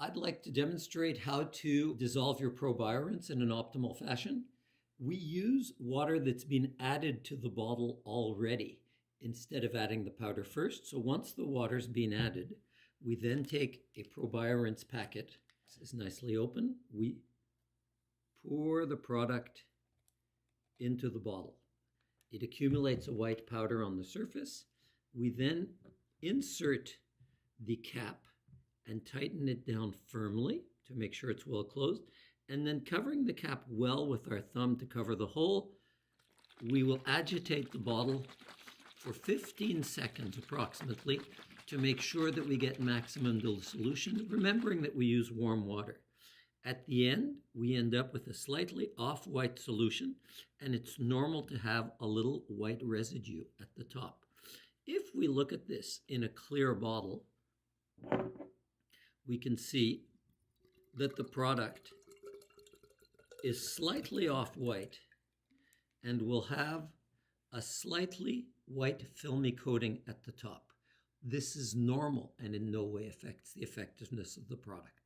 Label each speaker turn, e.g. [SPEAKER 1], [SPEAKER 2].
[SPEAKER 1] I'd like to demonstrate how to dissolve your Probiorinse in an optimal fashion. We use water that's been added to the bottle already instead of adding the powder first. So once the water's been added, we then take a Probiorinse packet. This is nicely open. We pour the product into the bottle. It accumulates a white powder on the surface. We then insert the cap and tighten it down firmly to make sure it's well closed. And then covering the cap well with our thumb to cover the hole, we will agitate the bottle for 15 seconds approximately to make sure that we get maximum dissolution, remembering that we use warm water. At the end, we end up with a slightly off-white solution, and it's normal to have a little white residue at the top. If we look at this in a clear bottle, we can see that the product is slightly off-white and will have a slightly white filmy coating at the top. This is normal and in no way affects the effectiveness of the product.